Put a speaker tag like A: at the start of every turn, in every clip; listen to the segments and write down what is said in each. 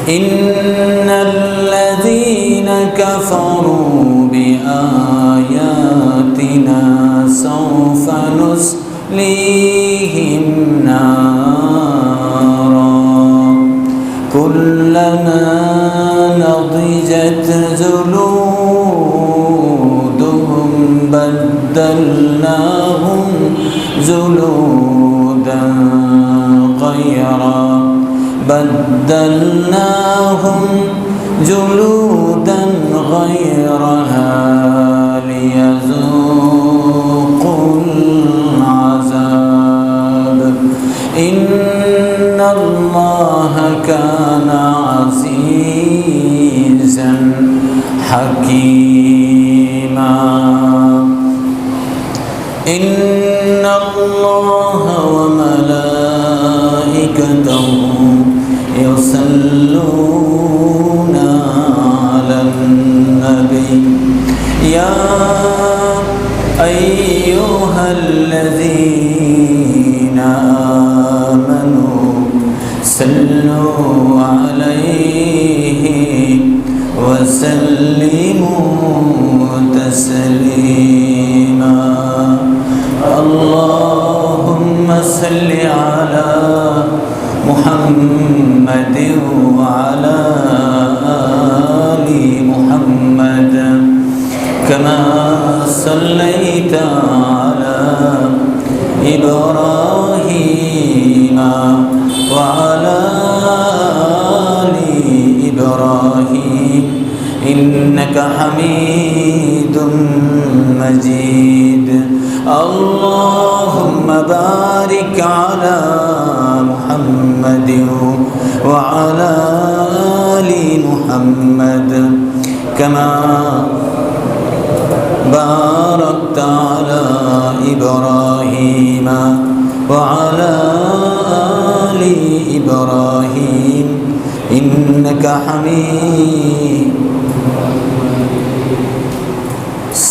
A: ইন্নাল্লাযীনা কাফারু বিআয়াতিনা সাওফা নুসলিহিম নারা কুল্লামা নাদিজাত জুলুদুহুম বাদদালনাহুম জুলুদান গায়রা بدلناهم جلودا غيرها ليذوقوا العذاب إن الله كان عزيزا حكيما إن الله وملائكته يصلون على النبي يا أيها الذين آمنوا صلوا عليه وسلموا تسليما اللهم صل على محمد وعلى آل محمد كما صليت على إبراهيم وعلى آل إبراهيم إنك حميد مجيد اللهم بارك على محمد وعلى آل محمد كما باركت على إبراهيم وعلى آل إبراهيم إنك حميد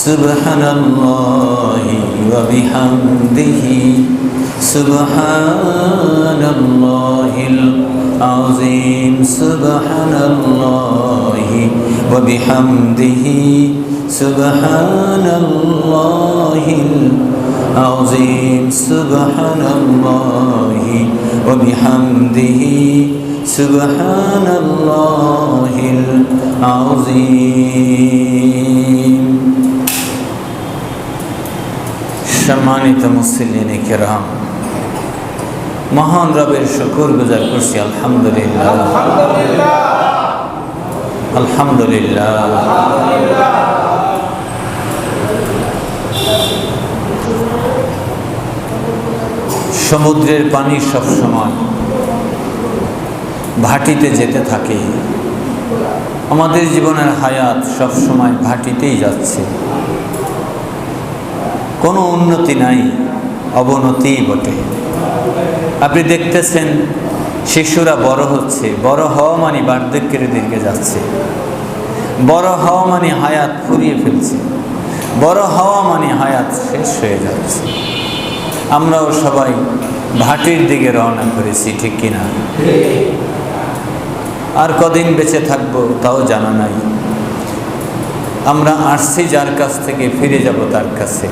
A: سبحان الله وبحمده سبحان الله العظيم سبحان الله وبحمده سبحان الله العظيم سبحان الله وبحمده سبحان الله العظيم সম্মানিত মুসলিনে কিরাম মহান রবের শুকর গুজার করছি আলহামদুলিল্লাহ আলহামদুলিল্লাহ আলহামদুলিল্লাহ সমুদ্রের পানি সব সময় ভাটিতে যেতে থাকে আমাদের জীবনের হায়াত সব সময় ভাটিতেই যাচ্ছে কোনো উন্নতি নাই অবনতিই বটে আপনি দেখতেছেন শিশুরা বড় হচ্ছে বড় হওয়া মানে বার্ধক্যের দিকে যাচ্ছে বড় হওয়া মানে হায়াত ফুরিয়ে ফেলছে বড় হওয়া মানে হায়াত শেষ হয়ে যাচ্ছে আমরাও সবাই ভাটির দিকে রওনা করেছি ঠিক কিনা আর কদিন বেঁচে থাকবো তাও জানা নাই আমরা আসছি যার কাছ থেকে ফিরে যাব তার কাছে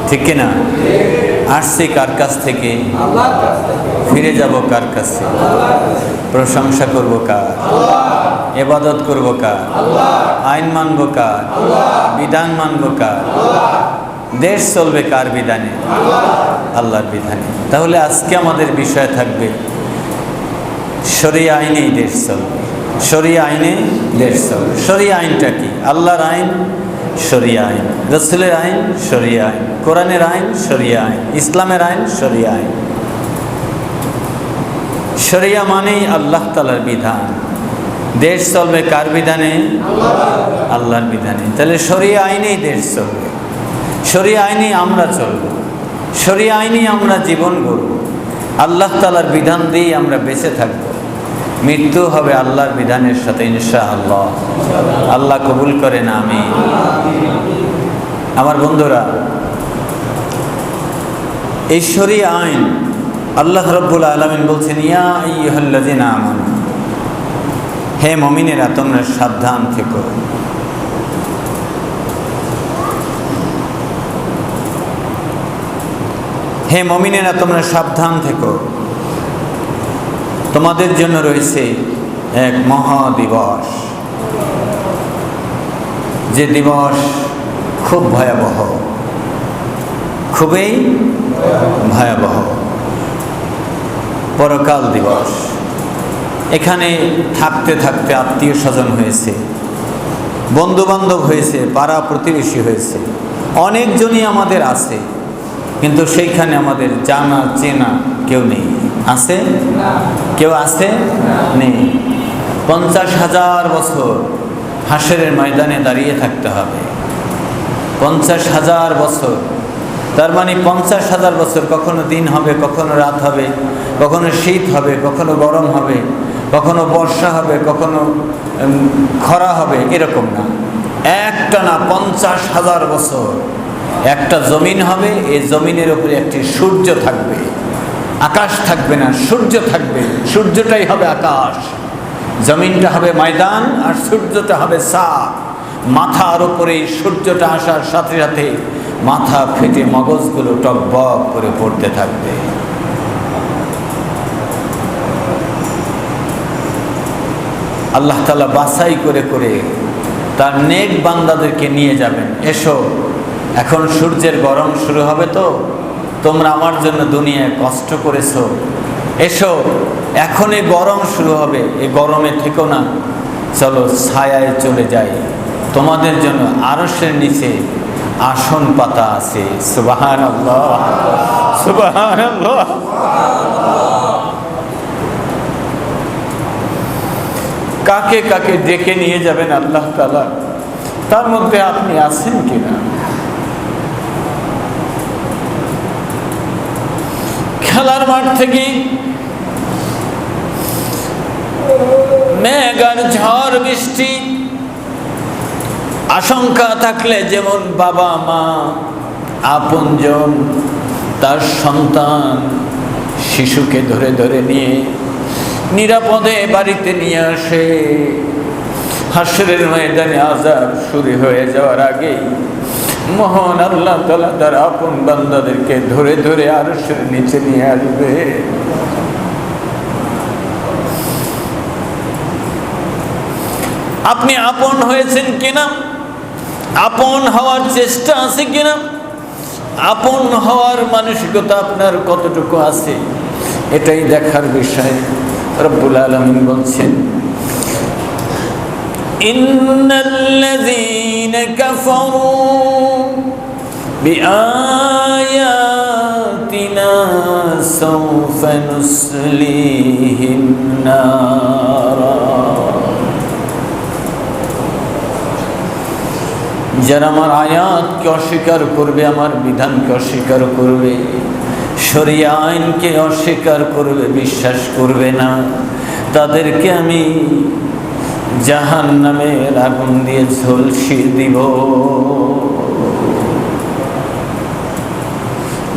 A: ঠিক কিনা আসছি কার কাছ থেকে ফিরে যাব কার কাছে প্রশংসা করব কার ইবাদত করব কার আইন মানব কার বিধান মানব কার দেশ চলবে কার বিধানে আল্লাহর বিধানে তাহলে আজকে আমাদের বিষয় থাকবে শরিয়া আইনেই দেশ চলবে শরিয়া আইনে দেশ চলবে শরিয়া আইনটা কি আল্লাহর আইন শরিয়া আইন রাসূলের আইন শরিয়া আইন কোরআনের আইন শরিয়া আইন ইসলামের আইন শরিয়া আইন শরিয়া মানেই আল্লাহ তাআলার বিধান দেশ চলবে কার বিধানে আল্লাহর বিধানে তাহলে শরিয়া আইনেই দেশ চলবে শরিয়া আইনেই আমরা চলব শরিয়া আইনেই আমরা জীবন গড়ব আল্লাহ তাআলার বিধান দিয়েই আমরা বেঁচে থাকব মৃত্যু হবে আল্লাহর বিধানের সাথে ইনশাআল্লাহ আল্লাহ কবুল করেন আমিন আমার বন্ধুরা এই শরিয়া আইন আল্লাহ রাব্বুল আলামিন বলছেন ইয়া আইয়ুহাল্লাযিনা আমানু হে মুমিনেরা তোমরা সাবধান থেকো। হে মুমিনেরা তোমরা সাবধান থেকো, তোমাদের জন্য রয়েছে এক মহা দিবস, যে দিবস খুব ভয়াবহ, খুবই ভয়াবহ, পরকাল দিবস। এখানে থাকতে থাকতে আত্মীয় স্বজন হয়েছে, বন্ধু বান্ধব হয়েছে, পাড়া প্রতিবেশী হয়েছে, অনেকজনই আমাদের আছে, কিন্তু সেইখানে আমাদের জানা চেনা কেউ নেই। আছে? কেউ আছে? নেই। 50,000 বছর হাসরের ময়দানে দাঁড়িয়ে থাকতে হবে। 50,000 বছর, তার মানে 50,000 বছর কখনো দিন হবে, কখনো রাত হবে, কখনো শীত হবে, কখনো গরম হবে, কখনো বর্ষা হবে, কখনো খরা হবে, এরকম না। একটানা 50,000 বছর একটা জমিন হবে, এই জমিনের উপরে একটি সূর্য থাকবে, আকাশ থাকবে না, সূর্য থাকবে। সূর্যটাই হবে আকাশ, জমিনটা হবে ময়দান, আর সূর্যটা হবে ছাদ। মাথার উপরে সূর্যটা আসার সাথে সাথে মাথা ফেটে মগজগুলো টকবক করে পড়তে থাকবে। আল্লাহ তাআলা বাছাই করে করে তার নেক বান্দাদেরকে নিয়ে যাবেন। এসো, এখন সূর্যের গরম শুরু হবে, তো তোমরা আমার জন্য দুনিয়ায় কষ্ট করেছো, এসো এখন এই গরম শুরু হবে, এই গরমে থেকো না, চলো ছায়ায় চলে যাই, তোমাদের জন্য আরশের নিচে আসন পাতা আছে। সুবহানাল্লাহ, সুবহানাল্লাহ। কাকে কাকে ডেকে নিয়ে যাবেন আল্লাহ তাআলা, তার মধ্যে আপনি আছেন কিনা? খেলার মাঠ থেকে মেঘ আর ঝড় বৃষ্টি আশঙ্কা থাকলে যেমন বাবা মা আপনজন তার সন্তান শিশুকে ধরে ধরে নিয়ে নিরাপদে বাড়িতে নিয়ে আসে, হাসরের ময়দানে আযাব শুরু হয়ে যাওয়ার আগে মহান আল্লাহ তাআলা তার আপন বান্দাদেরকে ধরে ধরে আরশের নিচে নিয়ে আসবে। আপনি আপন হয়েছেন কিনা, আপন হওয়ার চেষ্টা আছে কিনা, আপন হওয়ার মানসিকতা আপনার কতটুকু আছে, এটাই দেখার বিষয়। রব্বুল আলামিন বলছেন, ইন্নাল্লাযীনা কাফারু বিআয়াতিনা সাওফা নুসলিহিম নারা। যারা আমার আয়াতকে অস্বীকার করবে, আমার বিধানকে অস্বীকার করবে, শরিয়া আইনকে অস্বীকার করবে, বিশ্বাস করবে না, তাদেরকে আমি জাহান্নামের আগুন দিয়ে ঝলসিয়ে দিব।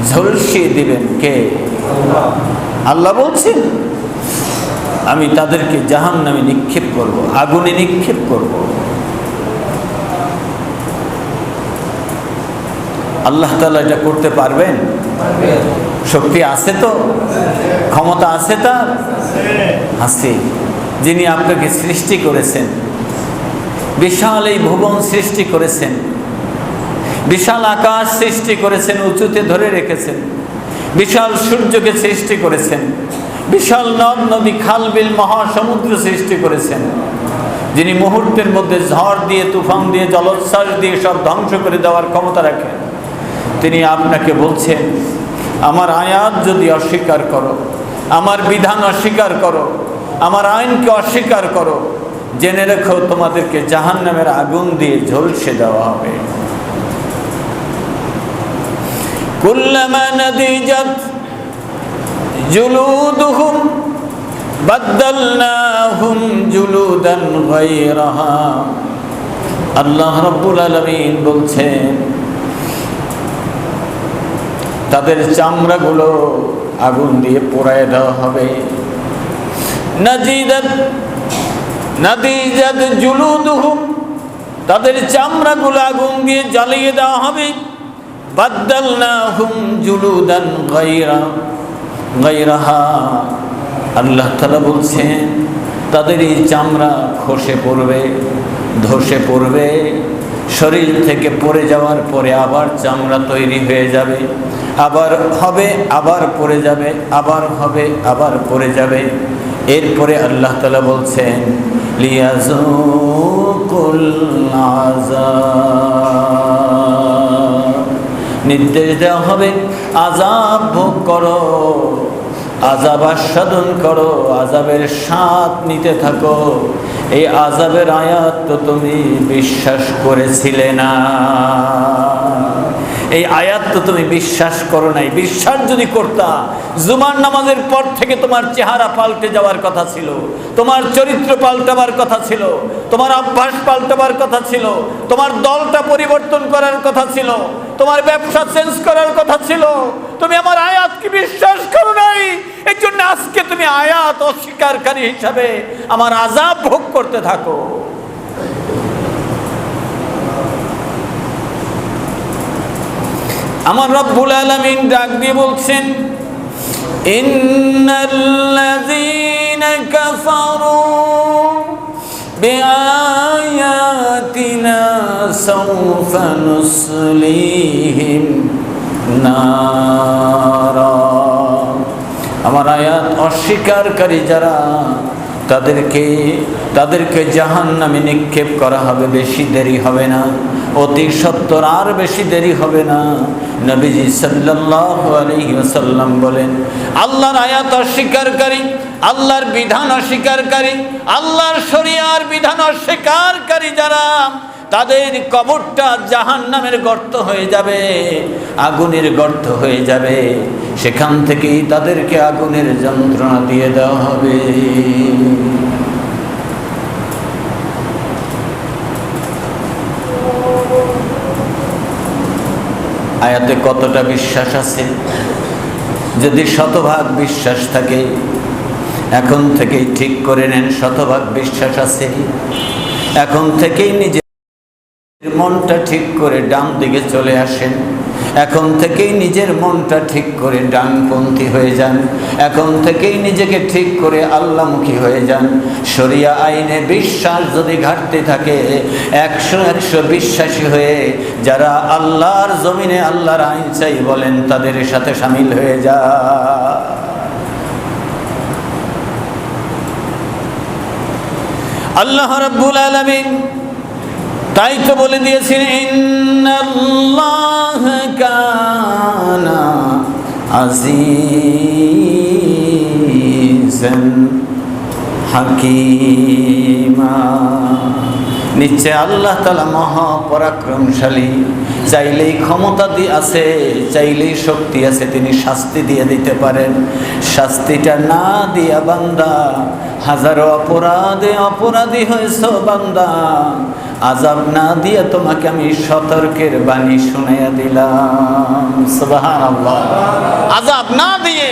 A: ঝলসিয়ে দিবেন কে? আল্লাহ বলছেন, আমি তাদেরকে জাহান্নামে নিক্ষেপ করব, আগুনে নিক্ষেপ করব। আল্লাহ তাআলা এটা করতে পারবেন? শক্তি আছে তো, ক্ষমতা আছে তার? আছে। যিনি আপনাকে সৃষ্টি করেছেন, বিশাল এই ভুবন সৃষ্টি করেছেন, বিশাল আকাশ সৃষ্টি করেছেন, উঁচুতে ধরে রেখেছেন, বিশাল সূর্যকে সৃষ্টি করেছেন, বিশাল নদ নদী খাল বিল মহাসমুদ্র সৃষ্টি করেছেন, যিনি মুহূর্তের মধ্যে ঝড় দিয়ে, তুফান দিয়ে, জলোচ্ছ্বাস দিয়ে সব ধ্বংস করে দেওয়ার ক্ষমতা রাখেন, তিনি আপনাকে বলছেন, আমার আয়াত যদি অস্বীকার করো, আমার বিধান অস্বীকার করো, আমার আইনকে অস্বীকার করো, জেনে রেখো তোমাদেরকে জাহান্নামের আগুন দিয়ে ঝলসে দেওয়া হবে। কুল্লামা নাদিজাত জুলুদুহুম বাদদালনাহুম জুলুদান গায়রাহা। আল্লাহ রাব্বুল আলামিন বলছেন, তাদের চামড়াগুলো আগুন দিয়ে পোড়ায় দেওয়া হবে। নাজিদাত নাদিজাত জুলুদুহুম, তাদের চামড়াগুলো আগুন দিয়ে জ্বালিয়ে দেওয়া হবে। বাদদালনাহুম জুলুদান গায়রাহা, আল্লাহ তাআলা বলছেন তাদের এই চামড়া খসে পড়বে, ধসে পড়বে, শরীর থেকে পড়ে যাওয়ার পরে আবার চামড়া তৈরি হয়ে যাবে, আবার হবে, আবার পড়ে যাবে, আবার হবে, আবার পড়ে যাবে। এরপরে আল্লাহ তাআলা বলছেন লিয়াযুকুল আযাব, নির্দেশ দেওয়া হবে আযাব ভোগ করো, আযাব আস্বাদন করো, আযাবের স্বাদ নিতে থাকো। এই আযাবের আয়াত তো তুমি বিশ্বাস করেছিলে না, এই আয়াত তো তুমি বিশ্বাস করো নাই। বিশ্বাস যদি করতা, জুমার নামাজের পর থেকে তোমার চেহারা পাল্টে যাওয়ার কথা ছিল, তোমার চরিত্র পাল্টাবার কথা ছিল, তোমার অভ্যাস পাল্টাবার কথা ছিল, তোমার দলটা পরিবর্তন করার কথা ছিল, তোমার ব্যবসা চেঞ্জ করার কথা ছিল। তুমি আমার আয়াতকে বিশ্বাস করো নাই, এই জন্য আজকে তুমি আয়াত অস্বীকারী হিসাবে আমার আযাব ভোগ করতে থাকো। আমার রব্বুল আলামিন ডাক দিয়ে বলছেন ইন্নাল্লাযীনা কাফারু বিআয়াতিনা সাওফা নুসলিহিম নারা, আমার আয়াত অস্বীকারী যারা তাদেরকে জাহান্নামে নিক্ষেপ করা হবে। বেশি দেরি হবে না, অতি সত্বর আর বেশি দেরি হবে না। নবীজি সাল্লাল্লাহু আলাইহি ওয়াসাল্লাম বলেন, আল্লাহর আয়াত অস্বীকারী, আল্লাহর বিধান অস্বীকারী, আল্লাহর শরিয়ার বিধান অস্বীকারী যারা, তাদের কবরটা জাহান্নামের গর্ত হয়ে যাবে, আগুনের গর্ত হয়ে যাবে। সেখান থেকেই তাদেরকে আগুনের যন্ত্রণা দিয়ে দেওয়া হবে। আয়াতে কতটা বিশ্বাস আছে? যদি শতভাগ বিশ্বাস থাকে, এখন থেকেই ঠিক করে নেন শতভাগ বিশ্বাস আছে। এখন থেকেই নিজের মনটা ঠিক করে ডান দিকে চলে আসেন, এখন থেকেই নিজের মনটা ঠিক করে ডানপন্থী হয়ে যান, এখন থেকেই নিজেকে ঠিক করে আল্লাহমুখী হয়ে যান। শরিয়া আইনে বিশ্বাস যদি ঘাটতি থাকে, 100 বিশ্বাসী হয়ে যারা আল্লাহর জমিনে আল্লাহর আইন চাই বলেন, তাদের সাথে শামিল হয়ে যা। আল্লাহ রাব্বুল আলামিন তাই তো বলে দিয়েছেন ইন্নাল্লাহা কানা আজিজান হাকীমা, নিশ্চয় আল্লাহ তাআলা মহা পরাক্রমশালী। চাইলেই ক্ষমতা আছে, চাইলেই শক্তি আছে, তিনি শাস্তি দিয়ে দিতে পারেন। শাস্তিটা না দিয়া বান্দা, হাজারো অপরাধী হয়েছ বান্দা, আযাব না দিয়ে তোমাকে আমি সতর্কের বাণী শুনাইয়া দিলাম। সুবহানাল্লাহ। আযাব না দিয়ে,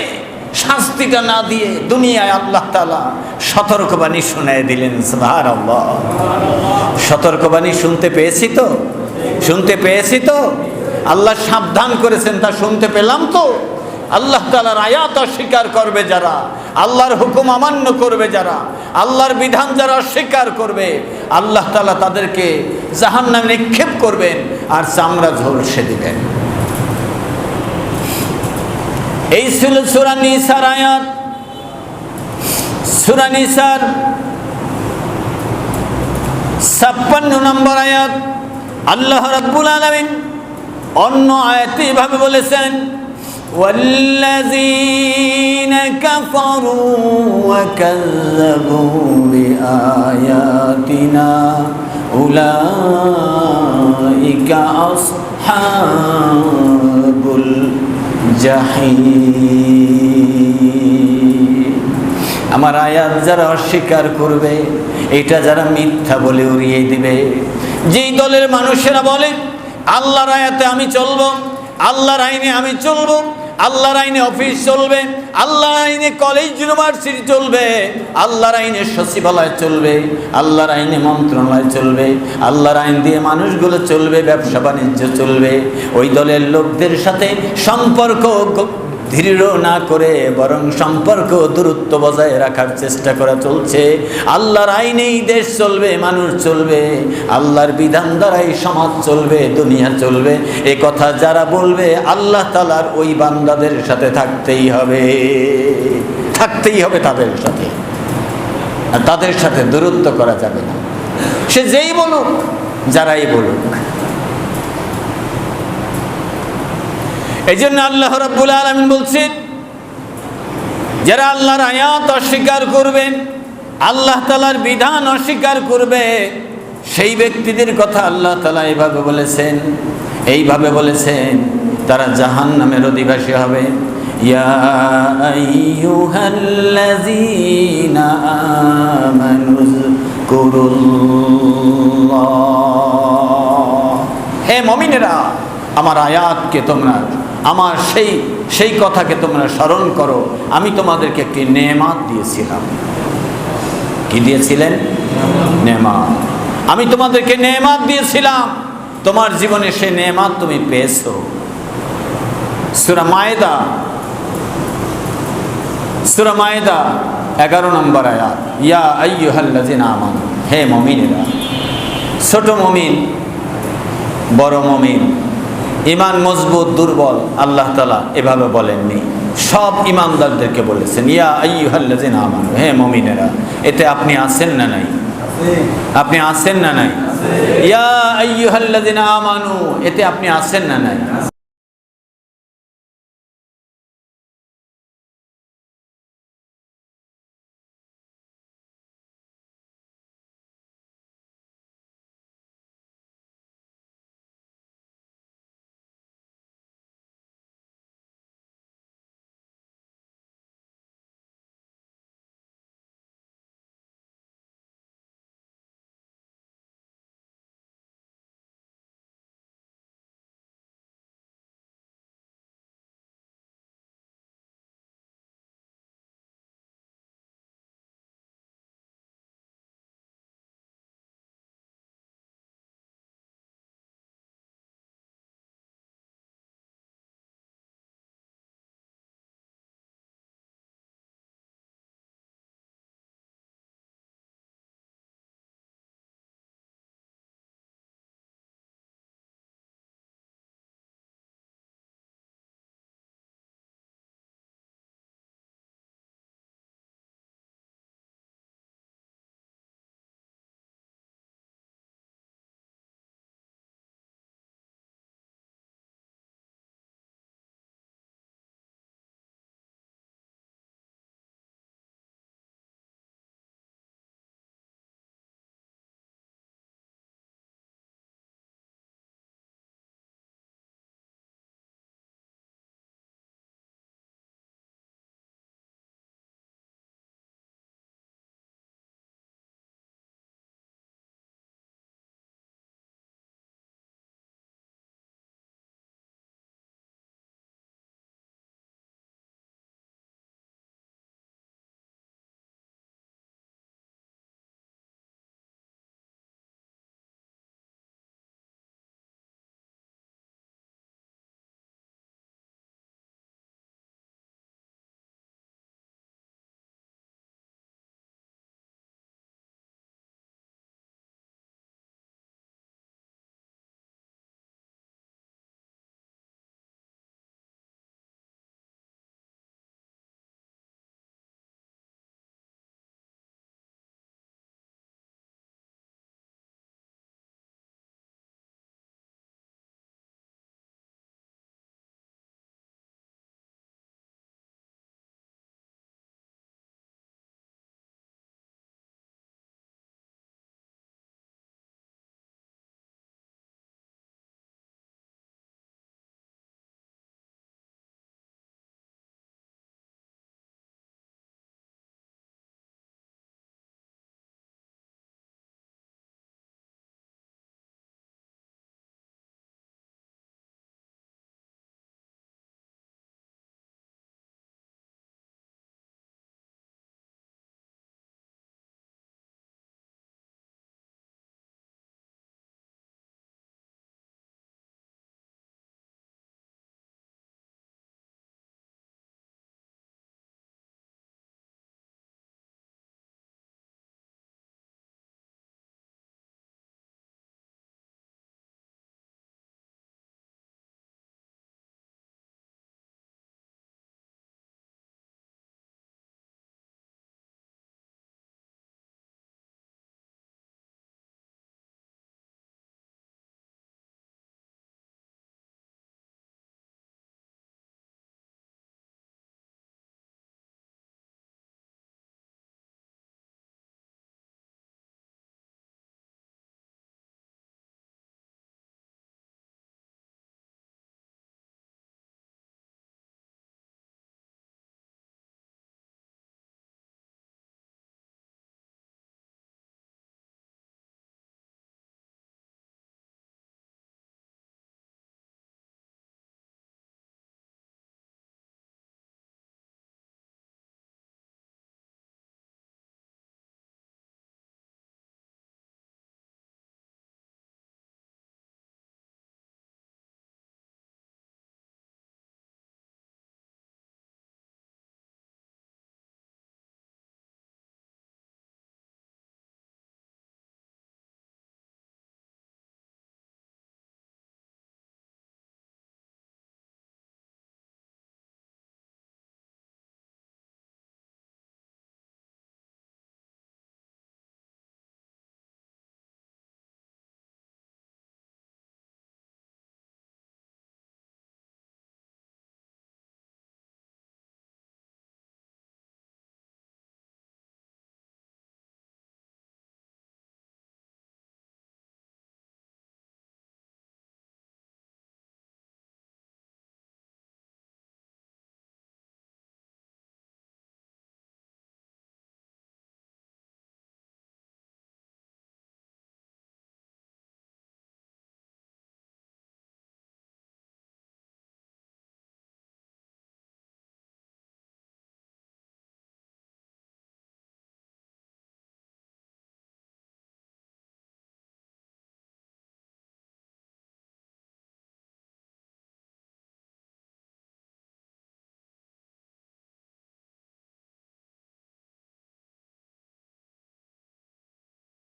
A: শাস্তিটা না দিয়ে দুনিয়ায় আল্লাহ তাআলা সতর্কবাণী শুনাইয়া দিলেন। সুবহানাল্লাহ। সতর্কবাণী শুনতে পেয়েছি তো আল্লাহ সাবধান করেছেন, তা শুনতে পেলাম তো। আল্লাহ তাআলার আয়াত অস্বীকার করবে যারা, আল্লাহর হুকুম অমান্য করবে যারা, আল্লাহর বিধান যারা অস্বীকার করবে, আল্লাহ তাআলা তাদেরকে জাহান্নামে নিক্ষেপ করবেন আর চামড়া ঝলসে দিবেন। এই ছিল সূরা নিসার আয়াত। সূরা নিসার 56 নম্বর আয়াত। আল্লাহ রাব্বুল আলামিন অন্য আয়াতে এভাবে বলেছেন, ওয়াল্লাযীনা কাফারু ওয়া কাযযাবু বিআয়াতিনা উলাইকা আসহাবুল জাহিম। আমার আয়াত যারা অস্বীকার করবে, এটা যারা মিথ্যা বলে উড়িয়ে দিবে, যেই দলের মানুষেরা বলে আল্লাহর আয়াতে আমি চলবো, আল্লাহর আইনে আমি চলবো, আল্লাহর আইনে অফিস চলবে, আল্লাহর আইনে কলেজ ইউনিভার্সিটি চলবে, আল্লাহর আইনে সচিবালয় চলবে, আল্লাহর আইনে মন্ত্রণালয় চলবে, আল্লাহর আইন দিয়ে মানুষগুলো চলবে, ব্যবসা বাণিজ্য চলবে। ওই দলের লোকদের সাথে সম্পর্ক দৃঢ় না করে বরং সম্পর্ক দূরত্ব বজায় রাখার চেষ্টা করা চলছে। আল্লাহর আইনেই দেশ চলবে, মানুষ চলবে, আল্লাহর বিধান দ্বারাই সমাজ চলবে, দুনিয়া চলবে। এ কথা যারা বলবে আল্লাহ তাআলার ওই বান্দাদের সাথে থাকতেই হবে, থাকতেই হবে তাদের সাথে, আর তাদের সাথে দূরত্ব করা যাবে না। সে যেই বলুক, যারাই বলুক। এই জন্য আল্লাহ রাব্বুল আলামিন বলছেন, যারা আল্লাহর আয়াত অস্বীকার করবে, আল্লাহ তাআলার বিধান অস্বীকার করবে, সেই ব্যক্তিদের কথা আল্লাহ তাআলা এইভাবে বলেছেন, এইভাবে বলেছেন, তারা জাহান্নামের অধিবাসী হবে। ইয়া আইয়ুহাল্লাযীনা আমানুযকুরুল্লাহ, হে মুমিনেরা, আমার আয়াতকে তোমরা, আমার সেই কথাকে তোমরা স্মরণ করো। আমি তোমাদেরকে একটি নেয়ামত দিয়েছিলাম। কি দিয়েছিলেন? নেয়ামত। আমি তোমাদেরকে নেয়ামত দিয়েছিলাম, তোমার জীবনে সেই নেয়ামত তুমি পেয়েছো। সূরা মায়েদা 11 নম্বর আয়াত। ইয়া আইয়ুহাল্লাযীনা আমানু, হে মুমিনেরা। ছোট মুমিন, বড় মুমিন, ঈমান মজবুত দুর্বল আল্লাহ তাআলা এভাবে বলেননি, সব ঈমানদারদেরকে বলেছেন ইয়া আইয়ুহাল্লাযীনা আমানু, হে মুমিনেরা। এতে আপনি আছেন না নাই? আপনি আছেন না নাই? ইয়া আইয়ুহাল্লাযীনা আমানু, এতে আপনি আছেন না নাই?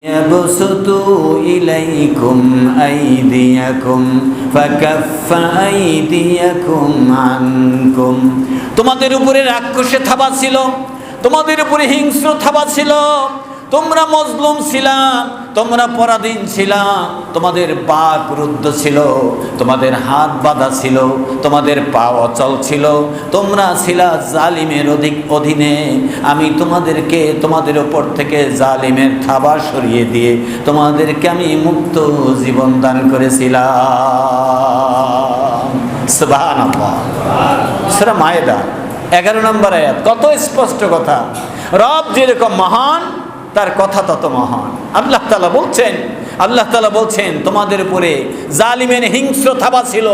A: يبسطوا إليكم أيديكم فكف أيديكم عنكم তোমাদের উপরে রাক্ষসে থাবা ছিল, তোমাদের উপরে হিংস্র থাবা ছিল, তোমরা মজলুম ছিলা, তোমরা পরাধীন ছিলা, তোমাদের বাক রুদ্ধ ছিল, তোমাদের হাত বাঁধা ছিল, তোমাদের পা অচল ছিল, তোমরা ছিলা জালিমের অধীনে। আমি তোমাদের উপর থেকে জালিমের থাবা সরিয়ে দিয়ে তোমাদেরকে আমি মুক্ত জীবন দান করেছিলাম। সুবহানাল্লাহ। সূরা মায়েদা 11 নম্বর আয়াত। কত স্পষ্ট কথা! রব যেরকম মহান, তার কথা তত মহান। আল্লাহ তাআলা বলছেন তোমাদের উপরে জালিমের হিংস্র থাবা ছিল।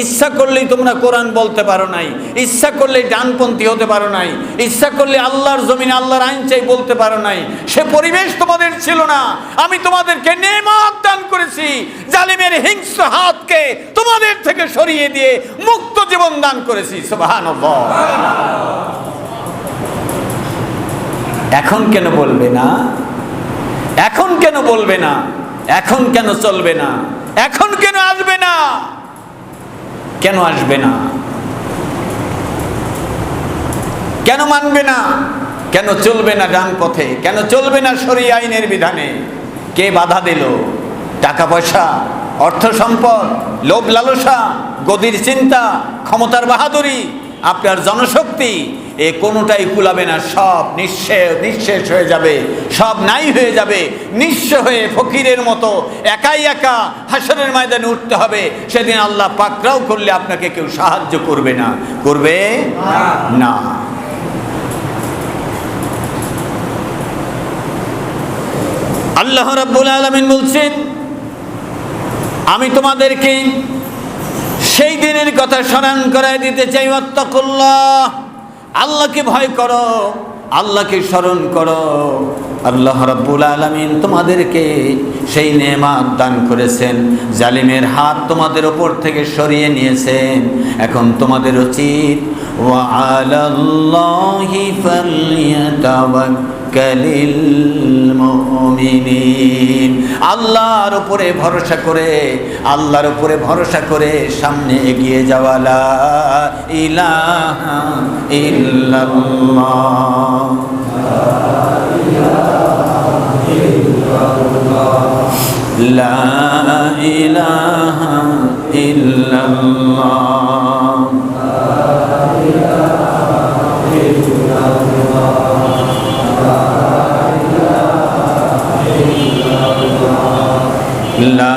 A: ইচ্ছা করলেই তোমরা কোরআন বলতে পারো নাই, ইচ্ছা করলে ডানপন্থী হতে পারো নাই, ইচ্ছা করলে আল্লাহর জমিনে আল্লাহর আইন চাই বলতে পারো নাই। সে পরিবেশ তোমাদের ছিল না। আমি তোমাদেরকে নেয়ামত দান করেছি, জালিমের হিংস্র হাতকে তোমাদের থেকে সরিয়ে দিয়ে মুক্ত জীবন দান করেছি। সুবহানাল্লাহ। এখন কেন বলবে না? এখন কেন বলবে না? এখন কেন চলবে না? এখন কেন আসবে না? কেন আসবে না? কেন মানবে না? কেন চলবে না ডান পথে? কেন চলবে না শরীয়ত আইনের বিধানে? কে বাধা দিল? টাকা পয়সা, অর্থ সম্পদ, লোভ লালসা, গদির চিন্তা, ক্ষমতার বাহাদুরি, আপনার জনশক্তি, এ কোনোটাই কুলাবে না। সব নিঃশেষ হয়ে যাবে, সব নাই হয়ে যাবে। নিঃস্ব হয়ে ফকিরের মতো একাই একা হাসরের ময়দানে উঠতে হবে। সেদিন আল্লাহ পাকড়াও করলে আপনাকে কেউ সাহায্য করবে না, করবে না। আল্লাহ রাব্বুল আলামিন বলছেন, আমি তোমাদেরকে সেই দিনের কথা স্মরণ করায় দিতে চাই। ওয়াত্তাকুল্লাহ, আল্লাহকে ভয় করো, আল্লাহকে স্মরণ করো। আল্লাহ রাব্বুল আলামিন তোমাদেরকে সেই নেয়ামত দান করেছেন, জালিমের হাত তোমাদের উপর থেকে সরিয়ে নিয়েছেন। এখন তোমাদের উচিত ওয়া আলাল্লাহি ফালইয়াতাওয়াক্কালিল মুমিনিন, আল্লাহর উপরে ভরসা করে, আল্লাহর উপরে ভরসা করে সামনে এগিয়ে যাওয়া। লা ইলাহা ইল্লাল্লাহ, লা ইলাহা ইল্লাল্লাহ, লা ইলাহা ইল্লাল্লাহ, লা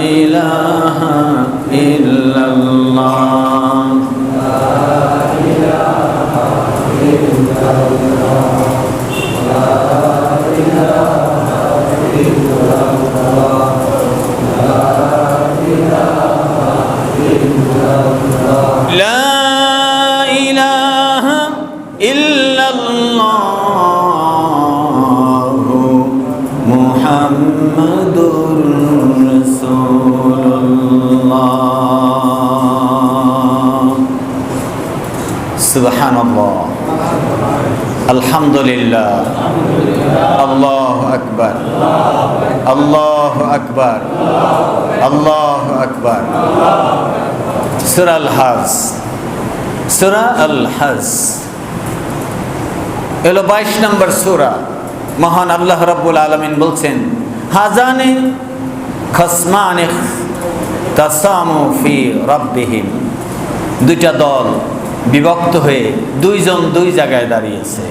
A: ইলাহা ইল্লাল্লাহ, লা ইলাহা ইল্লাল্লাহ মুহাম্মাদুর রাসূলুল্লাহ। সুবহানাল্লাহ, আলহামদুলিল্লাহ, আল্লাহু আকবার, আল্লাহু আকবার, আল্লাহু আকবার। সূরা আল হজ, সূরা আল হজ এলো 22 নম্বর সূরা। মহান আল্লাহ রাব্বুল আলামিন বলছেন, হাজানে খসমানে তাসামু ফি রাব্বিহিম, দুইটা দল বিভক্ত হয়ে দুইজন দুই জায়গায় দাঁড়িয়েছে।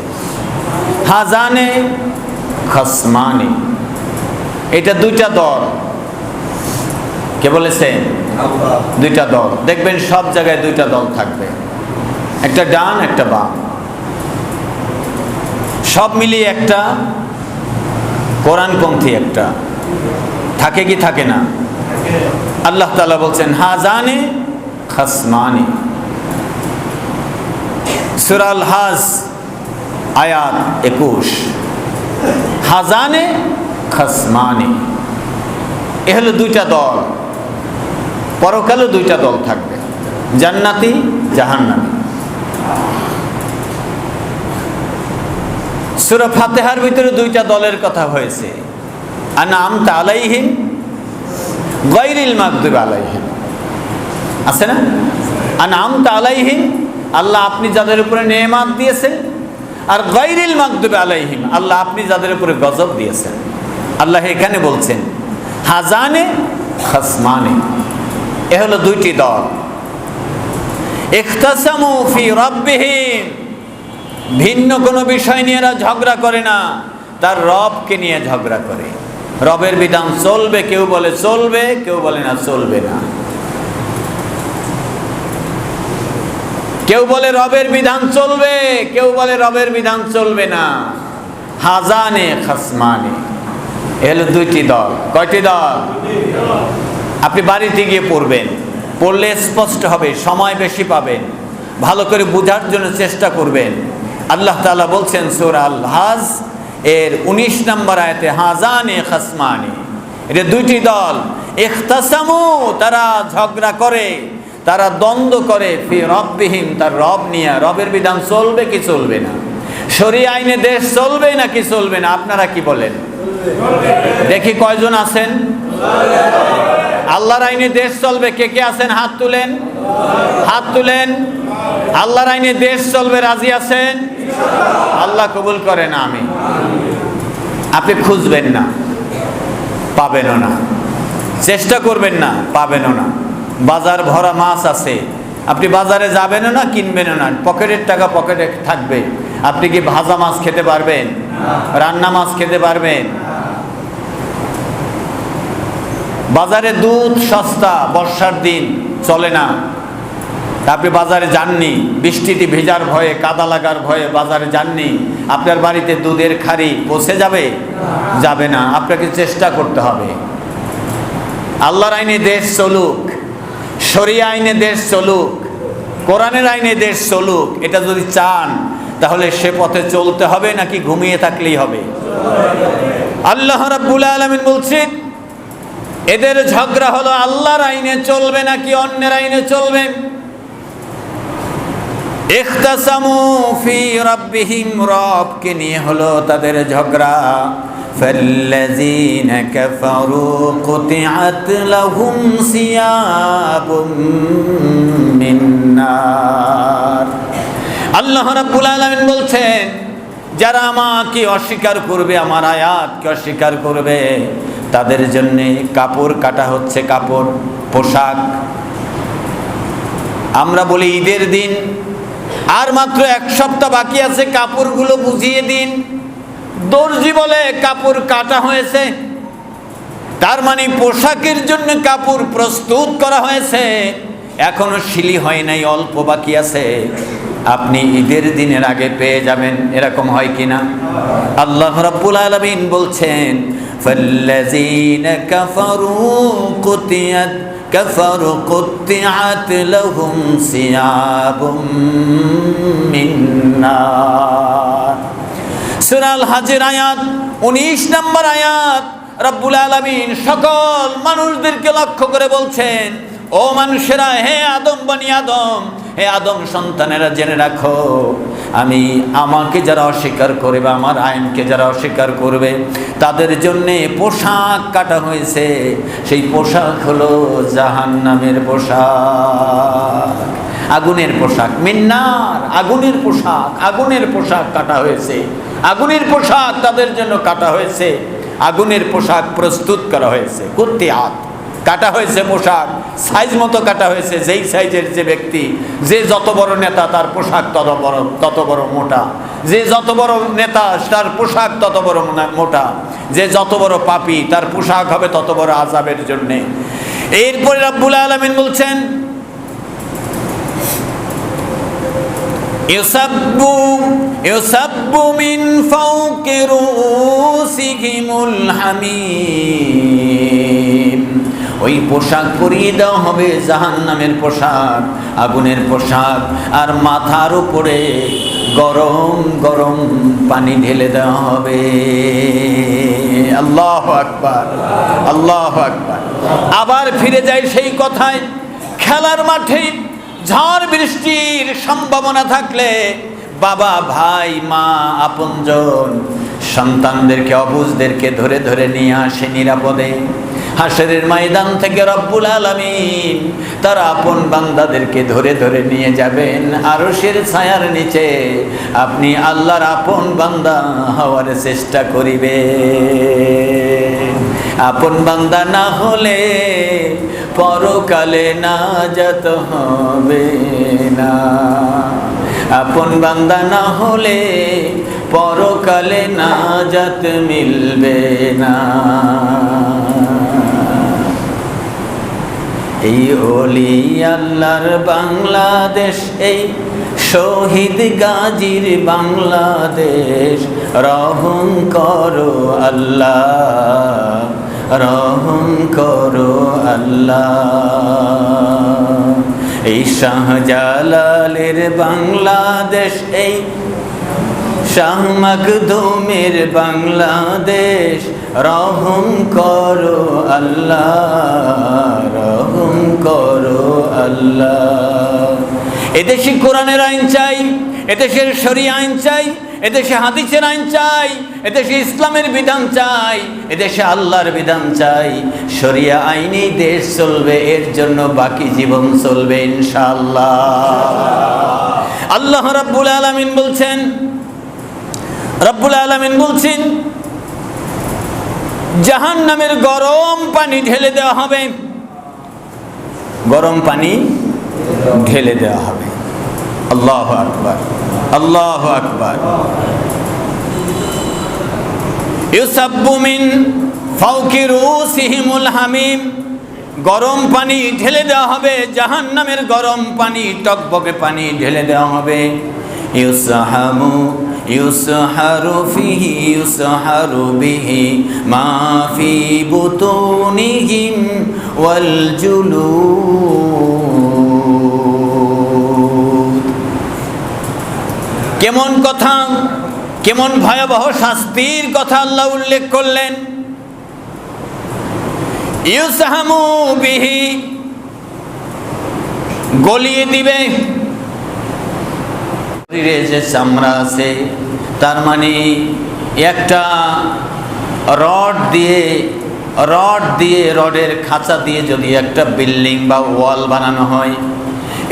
A: হাজানে খসমানে, এটা দুইটা দল। কে বলেছে? দুইটা দল। দেখবেন সব জায়গায় দুইটা দল থাকবে, একটা ডান একটা বাম, সব মিলিয়ে একটা কোরআনপন্থী একটা থাকে কি থাকে না? আল্লাহ তাআলা বলছেন হাজানে খসমানে। সূরা আল হজ আয়াত 21, হাজানে খসমানে, এ হলো দুইটা দল। পরকালে দুইটা দল থাকবে, জান্নাতি জাহান্নামী। সূরা ফাতিহার ভিতরে দুইটা দলের কথা হয়েছে, আনআমতা আলাইহিম গায়রিল মাগদুবি আলাইহিম, আছে না? আনআমতা আলাইহিম, আল্লাহ আপনি যাদের উপরে নেয়ামত দিয়েছেন, আর গায়রিল মাগদুবি আলাইহিম, আল্লাহ আপনি যাদের উপরে গজব দিয়েছেন। আল্লাহ এখানে বলছেন হাজানে খাসমানে, এ হলো দুইটি দল। ইখতাসামু ফি রাব্বিহিম, ভিন্ন কোনো বিষয় নিয়ে এরা ঝগড়া করে না, তার রবকে নিয়ে ঝগড়া করে। রবের বিধান চলবে, কেউ বলে চলবে, কেউ বলে না চলবে না। কেউ বলে রবের বিধান চলবে, কেউ বলে রবের বিধান চলবে না। হাজানে খাসমানে, এলো দুইটি দল। কয়টি দল? আপনি বাড়িতে গিয়ে পড়বেন, পড়লে স্পষ্ট হবে, সময় বেশি পাবেন, ভালো করে বোঝার জন্য চেষ্টা করবেন। আল্লাহ তাআলা বলছেন সূরা আল হাজ এর 19 নম্বর আয়াতে, হাজানে খাসমানে, এটা দুইটি দল। ইখতাসামু, তারা ঝগড়া করে, তারা দ্বন্দ্ব করে, ফি রাব্বিহিম, তার রব নিয়ে। রবের বিধান চলবে কি চলবে না, শরীয়ত আইনে দেশ চলবে নাকি চলবে না? আপনারা কি বলেন? দেখি কয়জন আছেন আল্লাহর আইনে দেশ চলবে? কে কে আছেন? হাত তুলেন, হাত তুলেন। আল্লাহর আইনে দেশ চলবে, রাজি আছেন? আল্লাহ কবুল করেন, আমিন। আপনি খুঁজবেন না, পাবেনও না, চেষ্টা করবেন না, পাবেনও না। বাজার ভরা মাছ আছে, আপনি বাজারে যাবেনও না, কিনবেনও না, পকেটের টাকা পকেটে থাকবে। আপনি কি ভাজা মাছ খেতে পারবেন? রান্না মাছ খেতে পারবেন? বাজারে দুধ সস্তা, বর্ষার দিন চলে না, আপনি বাজারে যাননি, বৃষ্টিতে ভেজার ভয়ে, কাদা লাগার ভয়ে বাজারে যাননি, আপনার বাড়িতে দুধের খাড়ি পৌঁছে যাবে? যাবে না। আপনাকে চেষ্টা করতে হবে। আল্লাহর আইনে দেশ চলুক, শরিয়া আইনে দেশ চলুক, কোরআনের আইনে দেশ চলুক, এটা যদি চান তাহলে সে পথে চলতে হবে নাকি ঘুমিয়ে থাকলেই হবে? আল্লাহ রাব্বুল আলামিন বলছেন এদের ঝগড়া হলো আল্লাহর আইনে চলবে নাকি অন্যের আইনে চলবে। ইখতাসামু ফি রাব্বিহিম, রবকে নিয়ে হলো তাদের ঝগড়া। ফাল্লাযীনা কাফারু কুতিআত লাহুম সিয়াবুম মিন নার। আল্লাহ রাব্বুল আলামিন বলছেন যারা আমাকে অস্বীকার করবে, আমার আয়াতকে অস্বীকার করবে, তাদের জন্য কাপড় কাটা হচ্ছে, কাপড়, পোশাক। আমরা বলি ঈদের দিন আর মাত্র 1 সপ্তাহ বাকি আছে, কাপড়গুলো বুঝিয়ে দিন। দর্জি বলে কাপড় কাটা হয়েছে, তার মানে পোশাকের জন্য কাপড় প্রস্তুত করা হয়েছে, এখনো সিলি হয় নাই, অল্প বাকি আছে। আপনি ঈদের দিনের আগে পেয়ে যাবেন, এরকম হয় কিনা? আল্লাহ রাব্বুল আলামিন বলছেন ফাল্লাযীনা কাফারু কুতিআত লাহুম সিয়াবুম মিন নার। সূরা আল হাজের আয়াত 19 নম্বর আয়াত। রাব্বুল আলামিন সকল মানুষদেরকে লক্ষ্য করে বলছেন, ও মানুষেরা, হে আদম বনি আদম, হে আদম সন্তানেরা, জেনে রাখো আমি আমাকে যারা অস্বীকার করবে, আমার আইনকে যারা অস্বীকার করবে, তাদের জন্যে পোশাক কাটা হয়েছে। সেই পোশাক হলো জাহান্নামের পোশাক, আগুনের পোশাক, মিন্নার, আগুনের পোশাক। আগুনের পোশাক কাটা হয়েছে, আগুনের পোশাক তাদের জন্য কাটা হয়েছে, আগুনের পোশাক প্রস্তুত করা হয়েছে। কুতিআত, কাটা হয়েছে পোশাক, সাইজ মতো কাটা হয়েছে। যেই সাইজের যে ব্যক্তি, যে যত বড় নেতা তার পোশাক তত বড় মোটা, যে যত বড় নেতা তার পোশাক তত বড় মোটা, যে যত বড় পাপী তার পোশাক হবে তত বড় আযাবের জন্য। এরপরে রাব্বুল আলামিন বলছেন ইউসাব্বু মিন ফাওকি রুউসিহিমুল হামীম। ওই পোশাক পরিয়ে দেওয়া হবে জাহান্নামের পোশাক, আগুনের পোশাক, আর মাথার উপরে গরম গরম পানি ঢেলে দেওয়া হবে। আল্লাহু আকবার, আল্লাহু আকবার। আবার ফিরে যাই সেই কথায়, খেলার মাঠে ঝড় বৃষ্টির সম্ভাবনা থাকলে বাবা, ভাই, মা, আপনজন সন্তানদেরকে, অবুঝদেরকে ধরে ধরে নিয়ে আসে নিরাপদে। হাশরের ময়দান থেকে রব্বুল আলামিন তার আপন বান্দাদেরকে ধরে ধরে নিয়ে যাবেন আরশের ছায়ার নিচে। আপনি আল্লাহর আপন বান্দা হওয়ার চেষ্টা করিবেন। আপন বান্দা না হলে পরকালে নাজাত হবে না। আপন বান্দা না হলে পরকালে নাজাত মিলবে না। এই ওলি আল্লাহর বাংলাদেশ, এই শহীদ গাজীর বাংলাদেশ, রহম করো আল্লাহ, রহম করো আল্লাহ। এই শাহজালালের বাংলাদেশ, এই শাহ মাকদুমের বাংলাদেশ, রহম করো আল্লাহ, রহম করো আল্লাহ। এদেশে কোরআনের আইন চাই, এদেশের শরিয়া আইন চাই, এদেশে হাদিসের আইন চাই, এদেশে ইসলামের বিধান চাই, এদেশে আল্লাহর বিধান চাই। শরিয়া আইনেই দেশ চলবে, এর জন্য বাকি জীবন চলবে ইনশাআল্লাহ। আল্লাহ রাব্বুল আলামিন বলছেন, রব্বুল আলামিন বলছেন জাহান্নামের গরম পানি ঢেলে দেওয়া হবে, গরম পানি ঢেলে দেওয়া হবে। আল্লাহু আকবার, আল্লাহু আকবার। ইউসাব্বু মিন ফাওকি রুসিহিমুল হামিম, গরম পানি ঢেলে দেওয়া হবে, জাহান্নামের গরম পানি, টকবকে পানি ঢেলে দেওয়া হবে। ইউসাহামু ইউসহারু ফিহি ইউসহারু বিহি মা ফি বুতুনিহিম ওয়াল জুলুদ। কেমন কথা, কেমন ভয়াবহ শাস্তির কথা আল্লাহ উল্লেখ করলেন। ইউসহামু বিহি, গলিয়ে দিবে শরীরে যে চামড়া আছে, তার মানে একটা রড দিয়ে রডের খাঁচা দিয়ে যদি একটা বিল্ডিং বা ওয়াল বানানো হয়,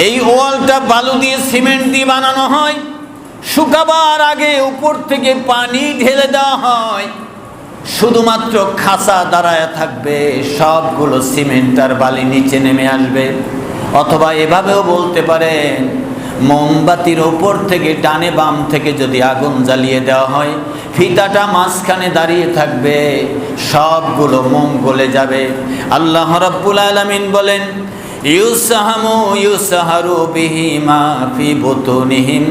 A: এই ওয়ালটা বালু দিয়ে সিমেন্ট দিয়ে বানানো হয়, শুকাবার আগে উপর থেকে পানি ঢেলে দেওয়া হয়, শুধুমাত্র খাঁচা দাঁড়ায় থাকবে, সবগুলো সিমেন্ট আর বালি নিচে নেমে আসবে। অথবা এভাবেও বলতে পারেন, মোমবাতির ওপর থেকে ডানে বাম থেকে যদি আগুন জ্বালিয়ে দেওয়া হয়, ফিতাটা মাঝখানে দাঁড়িয়ে থাকবে, সবগুলো মোম গলে যাবে। আল্লাহ রাব্বুল আলামিন বলেন ইউসহামু ইউসহারু বিহি মা ফি বুতুনিহিম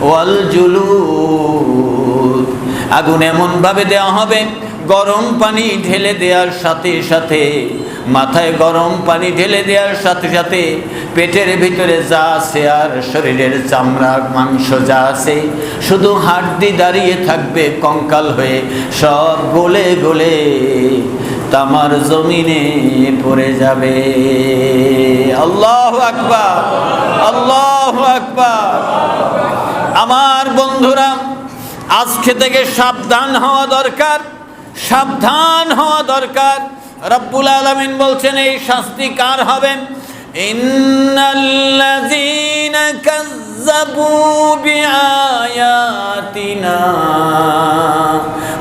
A: ওয়াল জুলুদ। আগুন এমন ভাবে দেওয়া হবে, গরম পানি ঢেলে দেওয়ার সাথে সাথে, মাথায় গরম পানি ঢেলে দেওয়ার সাথে সাথে পেটের ভিতরে যা আছে আর শরীরের চামড়া মাংস যা আছে, শুধু হাড্ডি দাঁড়িয়ে থাকবে কঙ্কাল হয়ে, সব গলে গলে তামার জমিনে পড়ে যাবে। আল্লাহু আকবার, আল্লাহু আকবার। আমার বন্ধুরা, আজকে থেকে সাবধান হওয়া দরকার, সাবধান হওয়া দরকার। রব্বুল আলামিন বলছেন এই শাস্তি কার হবে? ইন্নাল্লাযীনা কাযযাবু বিআয়াতিনা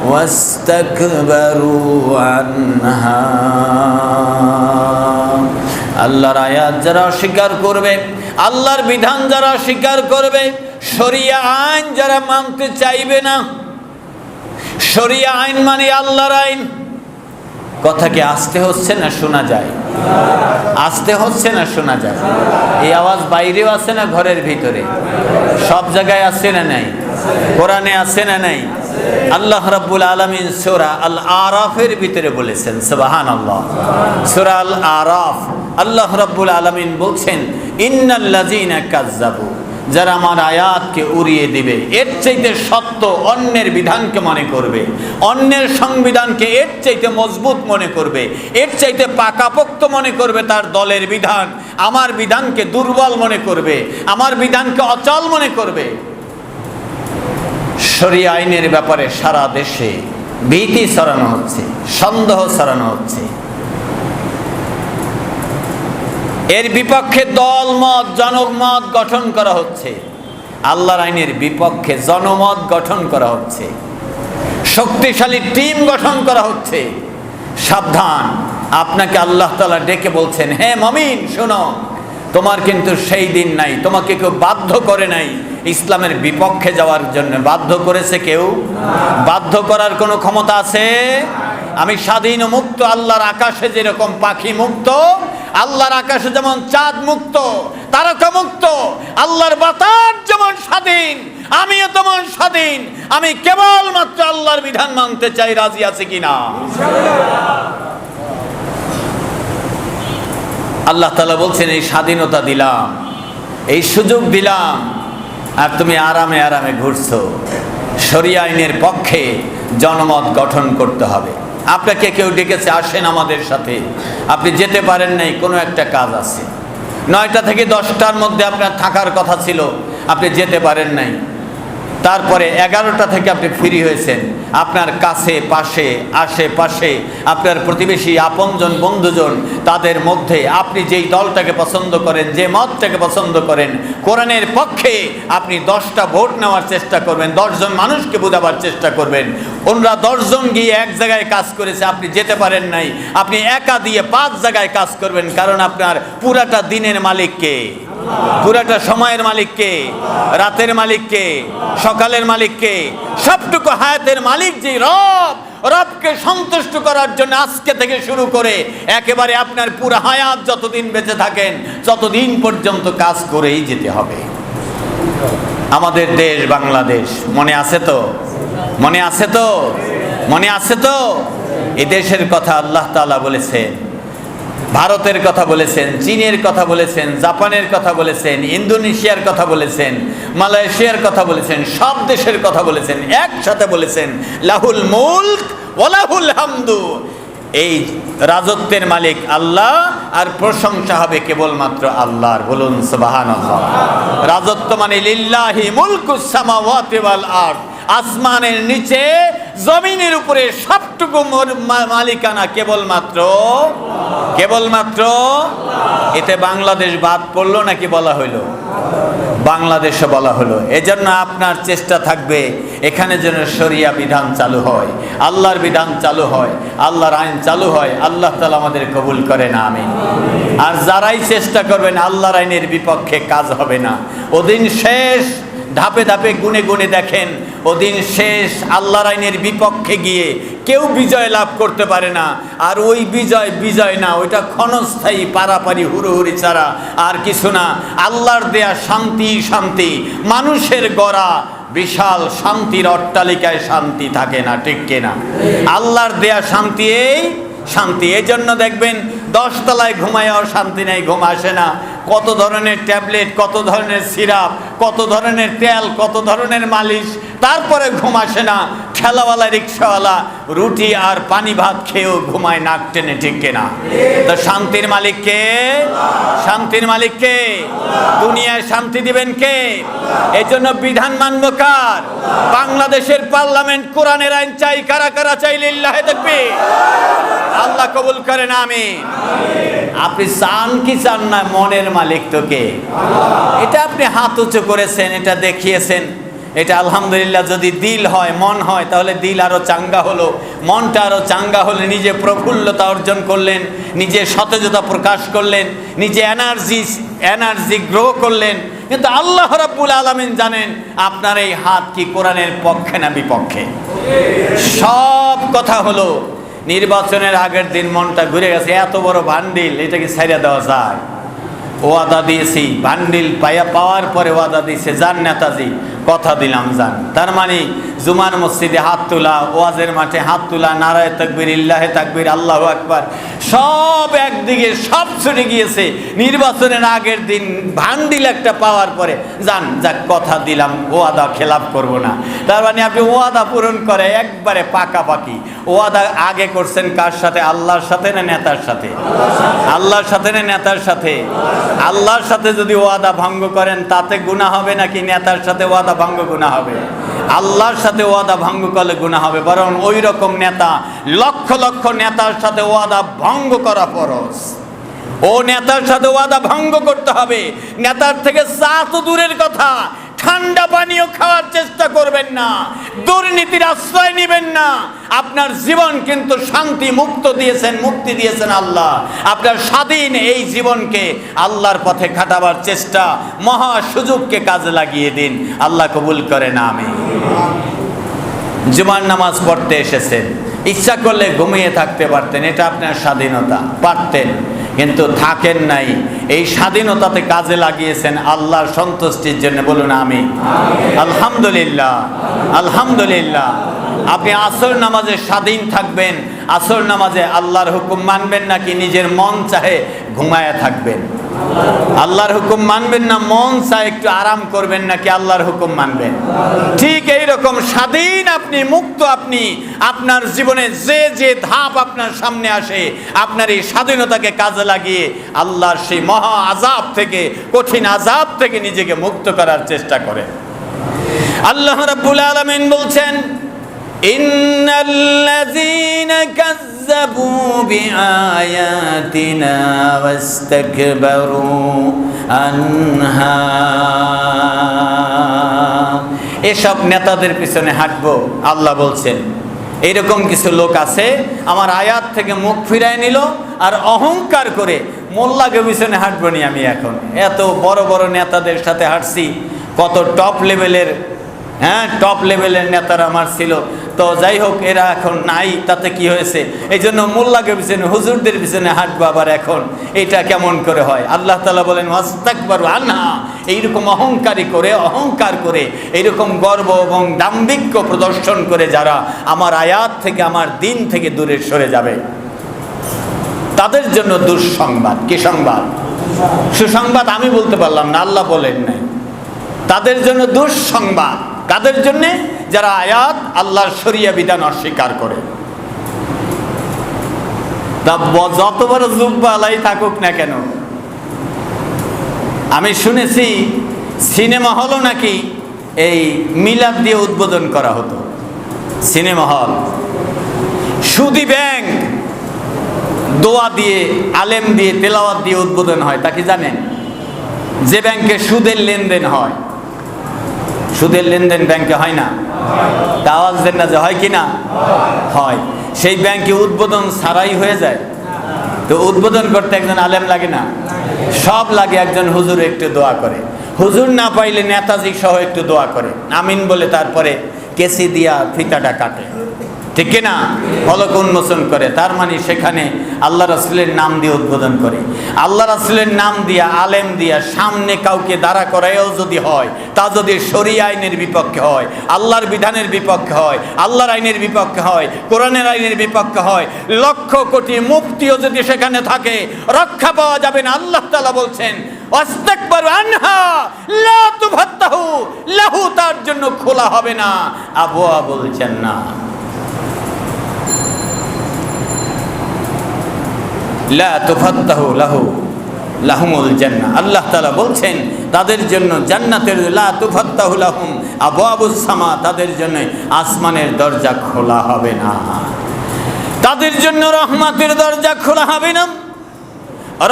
A: ওয়াস্তাকবারু আনহা। আল্লাহর আয়াত যারা অস্বীকার করবে, আল্লাহর বিধান যারা অস্বীকার করবে, শরিয়া আইন যারা মানতে চাইবে না, শরিয়া আইন মানে আল্লাহর আইন। কথা কি আসতে হচ্ছে না শোনা যায়? আসতে হচ্ছে না শোনা যায়? এই আওয়াজ বাইরেও আছে না ঘরের ভিতরে? সব জায়গায় আছে না নাই? কোরআনে আছে না নাই? আল্লাহ রাব্বুল আলামিন সূরা আল আরাফের ভিতরে বলেছেন, সুবহানাল্লাহ। সূরা আল আরাফ আল্লাহ রাব্বুল আলামিন বলছেন ইন্নাল্লাযীনা কাযযাবু, যারা আমার আয়াতকে উড়িয়ে দিবে, এর চাইতে সত্য অন্যের বিধানকে মনে করবে, অন্যের সংবিধানকে এর চাইতে মজবুত মনে করবে, এর চাইতে পাকাপোক্ত মনে করবে তার দলের বিধান, আমার বিধানকে দুর্বল মনে করবে, আমার বিধানকে অচল মনে করবে। শরিয়া আইনের ব্যাপারে সারা দেশে ভীতি ছড়ানো হচ্ছে, সন্দেহ ছড়ানো হচ্ছে। এর বিপক্ষে দলমত, জনমত গঠন করা হচ্ছে। আল্লাহর আইনের বিপক্ষে জনমত গঠন করা হচ্ছে, শক্তিশালী টিম গঠন করা হচ্ছে। সাবধান, আপনাকে আল্লাহ তাআলা ডেকে বলছেন, হে মুমিন শোনো, তোমার কিন্তু সেই দিন নাই, তোমাকে কেউ বাধ্য করে নাই ইসলামের বিপক্ষে যাওয়ার জন্য। বাধ্য করেছে কেউ? বাধ্য করার কোনো ক্ষমতা আছে? আমি স্বাধীন ও মুক্ত। আল্লাহর আকাশে যেরকম পাখি মুক্ত, আল্লাহর আকাশে যেমন চাঁদ মুক্ত, তারকা মুক্ত, আল্লাহর বাতাস যেমন স্বাধীন, আমিও তেমন স্বাধীন। আমি কেবলমাত্র আল্লাহর বিধান মানতে চাই। রাজি আছে কিনা? আল্লাহ তাআলা বলছেন, এই স্বাধীনতা দিলাম, এই সুযোগ দিলাম, আর তুমি আরামে আরামে ঘুরছো। শরিয়া আইনের পক্ষে জনমত গঠন করতে হবে। আপনাকে কেউ ডেকেছে, আসেন আমাদের সাথে, আপনি যেতে পারেন নাই, কোনো একটা কাজ আছে, 9টা থেকে 10টার মধ্যে আপনার থাকার কথা ছিল, আপনি যেতে পারেন নাই। তারপরে 11টা থেকে আপনি ফ্রি হয়েছেন। আপনার কাছে, পাশে, আশেপাশে, আপনার প্রতিবেশী, আপনজন, বন্ধুজন, তাদের মধ্যে আপনি যেই দলটাকে পছন্দ করেন, যে মতটাকে পছন্দ করেন, কোরআনের পক্ষে আপনি 10টা ভোট নেওয়ার চেষ্টা করবেন, 10 জন মানুষকে বোঝাবার চেষ্টা করবেন। ওনারা 10 জন গিয়ে এক জায়গায় কাজ করেছে, আপনি যেতে পারেন নাই, আপনি একা দিয়ে 5 জায়গায় কাজ করবেন। কারণ আপনার পুরাটা দিনের মালিক কে? পুরাটা সময়ের মালিক কে? রাতের মালিক কে? সকালের মালিক কে? সবটুকু হায়াতের মালিক যে রব, রবকে সন্তুষ্ট করার জন্য আজকে থেকে শুরু করে একেবারে আপনার পুরো হায়াত যতদিন বেঁচে থাকেন ততদিন পর্যন্ত কাজ করেই যেতে হবে। আমাদের দেশ বাংলাদেশ মনে আছে তো? মনে আছে তো? মনে আছে তো? এই দেশের কথা আল্লাহ তাআলা বলেছেন, ভারতের কথা বলেছেন, চীনের কথা বলেছেন, জাপানের কথা বলেছেন, ইন্দোনেশিয়ার কথা বলেছেন, মালয়েশিয়ার কথা বলেছেন, সব দেশের কথা বলেছেন, একসাথে বলেছেন লাহুল মুলক ওয়া লাহুল হামদু। এই রাজত্বের মালিক আল্লাহ, আর প্রশংসা হবে কেবলমাত্র আল্লাহর। বলুন সুবহানাল্লাহ। রাজত্ব মানে লিল্লাহি মুলকুস সামাওয়াতি ওয়াল আরদ, আসমানের নিচে জমিনের উপরে সবটুকু মালিকানা কেবলমাত্র এতে বাংলাদেশ বাদ পড়লো নাকি বলা হইল? বাংলাদেশে বলা হলো। এজন্য আপনার চেষ্টা থাকবে এখানে যেন শরিয়া বিধান চালু হয়, আল্লাহর বিধান চালু হয়, আল্লাহর আইন চালু হয়। আল্লাহ তাআলা আমাদের কবুল করেন, আমিন। আর যারাই চেষ্টা করবেন আল্লাহর আইনের বিপক্ষে, কাজ হবে না। ওদিন শেষ। ধাপে ধাপে গুনে গুনে দেখেন, ওদিন শেষ। আল্লাহর আইনের বিপক্ষে গিয়ে কেউ বিজয় লাভ করতে পারে না। আর ওই বিজয় না, ওইটা ক্ষণস্থায়ী, পারাপারি, হুড়োহুড়ি ছাড়া আর কিছু না। আল্লাহর দেয়া শান্তি, মানুষের গড়া বিশাল শান্তির অট্টালিকায় শান্তি থাকে না, ঠিক কিনা? আল্লাহর দেয়া শান্তি, এই শান্তি। এই জন্য দেখবেন 10 তলায় ঘুমায়ও শান্তি নেই, ঘুম আসে না। কত ধরনের ট্যাবলেট, কত ধরনের সিরাপ, কত ধরনের তেল, কত ধরনের মালিশ, তারপরে ঘুম আসে না। ঠেলাওয়ালা, রিক্সাওয়ালা রুটি আর পানি ভাত খেয়েও ঘুমায় নাক টেনে, ঠিক কিনা? তো শান্তির মালিক কে? শান্তির মালিক কে? দুনিয়ায় শান্তি দিবেন কে? এই জন্য বিধান মানব কার? বাংলাদেশের পার্লামেন্ট কোরআনের আইন চাই। কারা কারা চাই? লিল্লাহি তাকবীর। আল্লাহ কবুল করেন, আমিন। আপনি চান কি চান না, মনের মালিক তো কে? এটা আপনি হাত উঁচু করেছেন, এটা দেখিয়েছেন, এটা আলহামদুলিল্লাহ। যদি দিল হয়, মন হয়, তাহলে দিল আরো চাঙ্গা হলো, মনটা আরো চাঙ্গা হলে নিজে প্রফুল্লতা অর্জন করলেন, নিজে সতেজতা প্রকাশ করলেন, নিজে এনার্জি গ্রো করলেন। কিন্তু আল্লাহ রাব্বুল আলামিন জানেন আপনার এই হাত কি কোরআনের পক্ষে না বিপক্ষে। সব কথা হলো নির্বাচনের আগের দিন মনটা ঘুরে গেছে, এত বড় বান্ডিল, এটা কি ছাইড়া দেওয়া যায়? ওয়াদা দিয়েছি, বান্ডিল পাওয়ার পরে ওয়াদা দিয়েছে, যান নেতাজি, কথা দিলাম যান। তার মানে জুমার মসজিদে হাত তোলা, ওয়াজের মাঠে হাত তোলা, নারায়ে তাকবীর, ইল্লাহে তাকবীর, আল্লাহু আকবার, সব একদিকে, সব ছুটে গিয়েছে। নির্বাচনের আগের দিন বান্ডিল একটা পাওয়ার পরে যান, যাক কথা দিলাম, ওয়াদা খেলাপ করব না। তার মানে আপনি ওয়াদা পূরণ করে একবারে পাকাপাকি। ওয়াদা আগে করছেন কার সাথে? আল্লাহর সাথে না নেতার সাথে? আল্লাহর সাথে না নেতার সাথে? আল্লাহর সাথে যদি ওয়াদা ভঙ্গ করেন তাতে গুনাহ হবে নাকি নেতার সাথে ওয়াদা ভঙ্গ গুনাহ হবে? আল্লাহর সাথে ওয়াদা ভঙ্গ করলে গুনাহ হবে, বরং ওই রকম নেতা, লক্ষ লক্ষ নেতার সাথে ওয়াদা ভঙ্গ করা ফরজ। ও নেতার সাথে ওয়াদা ভঙ্গ করতে হবে। নেতার থেকে চা তো দূরের কথা, ঠান্ডা পানীয় খাওয়ার চেষ্টা করবেন না, দুর্নীতির আশ্রয় নেবেন না। আপনার জীবন কিন্তু শান্তি মুক্ত দিয়েছেন, মুক্তি দিয়েছেন আল্লাহ। আপনার স্বাধীন এই জীবনকে আল্লাহর পথে খাটাবার চেষ্টা, মহা সুযোগকে কাজে লাগিয়ে দিন। আল্লাহ কবুল করেন, আমিন। জুমার নামাজ পড়তে এসেছেন, ইচ্ছা করলে ঘুমিয়ে থাকতে পারতেন, এটা আপনার স্বাধীনতা, পারতেন, কিন্তু থাকেন নাই। এই স্বাধীনতাতে কাজে লাগিয়েছেন আল্লাহর সন্তুষ্টির জন্য। বলুন আমিন। আলহামদুলিল্লাহ, আলহামদুলিল্লাহ। আপনি আসর নামাজে স্বাধীন থাকবেন, আসর নামাজে আল্লাহর হুকুম মানবেন নাকি নিজের মন চাহে ঘুমায়া থাকবেন? আল্লাহর হুকুম মানবেন না মন চায় একটু আরাম করবেন নাকি আল্লাহর হুকুম মানবেন? ঠিক এই রকম স্বাধীন আপনি, মুক্ত আপনি। আপনার জীবনে যে যে ধাপ আপনার সামনে আসে, আপনার এই স্বাধীনতাকে কাজে লাগিয়ে আল্লাহর সেই মহা আযাব থেকে, কঠিন আযাব থেকে নিজেকে মুক্ত করার চেষ্টা করেন। আল্লাহ রাব্বুল আলামিন বলছেন, ইন্নাল্লাযীনা কাযযাবু বিআয়াতিনা ওয়াস্তাকবারু আনহা। এসব নেতাদের পিছনে হাঁটবো, আল্লাহ বলছেন এইরকম কিছু লোক আছে আমার আয়াত থেকে মুখ ফিরায় নিল আর অহংকার করে মোল্লাকে পিছনে হাঁটবো নি আমি। এখন এত বড় বড় নেতাদের সাথে হাঁটছি, কত টপ লেভেলের, টপ লেভেলের নেতারা আমার ছিল। তো যাই হোক, এরা এখন নাই, তাতে কি হয়েছে? এই জন্য মোল্লাকে পিছনে, হুজুরদের পিছনে হাঁটবো আবার এখন, এটা কেমন করে হয়? আল্লাহ তাআলা বলেন ওয়াস্তাকবারু আনহা। এইরকম অহংকার করে এইরকম গর্ব এবং দাম্ভিক্য প্রদর্শন করে যারা আমার আয়াত থেকে, আমার দিন থেকে দূরে সরে যাবে, তাদের জন্য দুঃসংবাদ। কি সংবাদ? সুসংবাদ আমি বলতে পারলাম না, আল্লাহ বলেন নাই। তাদের জন্য দুঃসংবাদ। কাদের জন্যে? যারা আয়াত, আল্লাহর শরিয়া বিধান অস্বীকার করে। তা যত বড় জুব্বালাই থাকুক না কেন, আমি শুনেছি সিনেমা হলও নাকি এই মিলাদ দিয়ে উদ্বোধন করা হতো। সিনেমা হল, সুদী ব্যাংক, দোয়া দিয়ে, আলেম দিয়ে, তেলাওয়াত দিয়ে উদ্বোধন হয়। তা কি জানেন? যে ব্যাংকে সুদের লেনদেন হয়, সুদের লেনদেন ব্যাংকে হয় না? তা আওয়াজ দেন না যে হয় কি না? হয়। সেই ব্যাংকে উদ্বোধন ছাড়াই হয়ে যায়। তো উদ্বোধন করতে একজন আলেম লাগে না? সব লাগে। একজন হুজুর একটু দোয়া করে, হুজুর না পাইলে নেতাজি সহ একটু দোয়া করে, আমিন বলে তারপরে কেসি দিয়া ফিতাটা কাটে, ঠিক কিনা? ফলক উন্মোচন করে। তার মানে সেখানে আল্লাহ রাসূলের নাম দিয়ে উদ্বোধন করে। আল্লাহ রাসূলের নাম দিয়া, আলেম দিয়া সামনে কাউকে দাঁড়া করায়ও যদি হয়, তা যদি শরীয়ত আইনের বিপক্ষে হয়, আল্লাহর বিধানের বিপক্ষে হয়, আল্লাহর আইনের বিপক্ষে হয়, কোরআনের আইনের বিপক্ষে হয়, লক্ষ কোটি মুফতিও যদি সেখানে থাকে, রক্ষা পাওয়া যাবে না। আল্লাহ তাআলা বলছেন ওয়াস্তাকবারু আনহা লা তুফাত্তাহু লাহু, তার জন্য খোলা হবে না আবওয়াবুল জান্নাহ। লা তুফাত্তাহু লাহু লাহুমুল জান্নাহ। আল্লাহ তাআলা বলছেন তাদের জন্য জান্নাতের, লা তুফাত্তাহু লাহুম আবওয়াবুস সামা, তাদের জন্য আসমানের দরজা খোলা হবে না, তাদের জন্য রহমতের দরজা খোলা হবে না,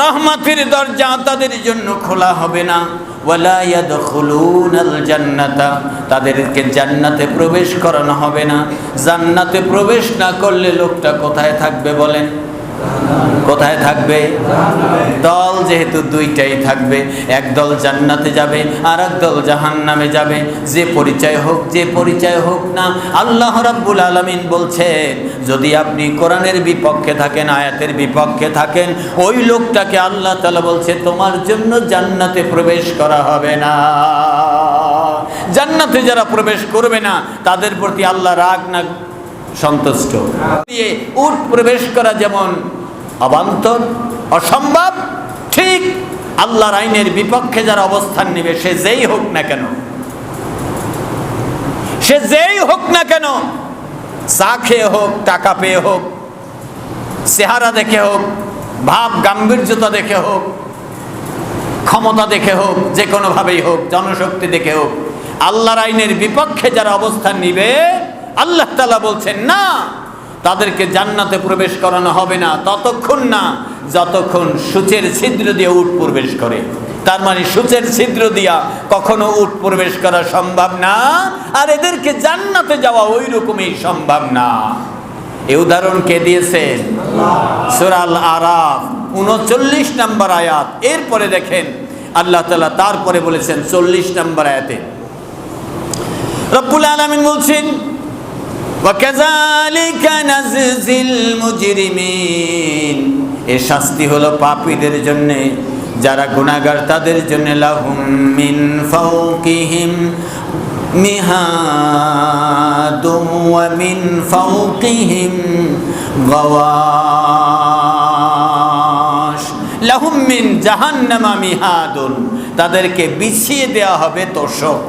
A: রহমতের দরজা তাদের জন্য খোলা হবে না। ওয়ালা ইয়াদখুলুনাল জান্নাতা, তাদেরকে জান্নাতে প্রবেশ করানো হবে না। জান্নাতে প্রবেশ না করলে লোকটা কোথায় থাকবে বলেন? কোথায় থাকবে? দল যেহেতু দুইটাই থাকবে, এক দল জান্নাতে যাবে আর এক দল জাহান্নামে যাবে। যে পরিচয় হোক না, আল্লাহ রাব্বুল আলামিন বলছেন যদি আপনি কোরআনের বিপক্ষে থাকেন, আয়াতের বিপক্ষে থাকেন, ওই লোকটাকে আল্লাহ তাআলা বলছে তোমার জন্য জান্নাতে প্রবেশ করা হবে না। জান্নাতে যারা প্রবেশ করবে না তাদের প্রতি আল্লাহ রাগ না সন্তুষ্ট। দিয়ে উট প্রবেশ করা যেমন অবান্তর, অসম্ভব, ঠিক আল্লাহর আইনের বিপক্ষে যারা অবস্থান নেবে, সে যেই হোক না কেন, চা খেয়ে হোক, টাকা পেয়ে হোক, চেহারা দেখে হোক, ভাব গাম্ভীর্যতা দেখে হোক, ক্ষমতা দেখে হোক, যে কোনোভাবেই হোক, জনশক্তি দেখে হোক, আল্লাহর আইনের বিপক্ষে যারা অবস্থান নিবে, আল্লাহ তাআলা বলছেন না, তাদেরকে জান্নাতে প্রবেশ করানো হবে না ততক্ষণ না যতক্ষণ সূচের ছিদ্র দিয়ে উট প্রবেশ করে। তার মানে সূচের ছিদ্র দিয়া কখনো উট প্রবেশ করা সম্ভব না, আর এদেরকে জান্নাতে যাওয়া ওই রকমই সম্ভব না। এই উদাহরণ কে দিয়েছেন? সূরা আল আরাফ 39 নম্বর আয়াত। এরপরে দেখেন আল্লাহ তাআলা তারপরে বলেছেন 40 নম্বর আয়াতে রব্বুল আলামিন বলছেন, ওয়াকাযালিকা নাযজিল মুজরিমিন, এই শাস্তি হলো পাপীদের জন্য, যারা গুনাহগার তাদের জন্য। লাহুম মিন ফাওকিহিম মিহাদুম ওয়া মিন ফাওকিহিম গাওয়াশ, লাহুম মিন জাহান্নামা মিহাদুন, তাদেরকে বিছিয়ে দেওয়া হবে তোশক।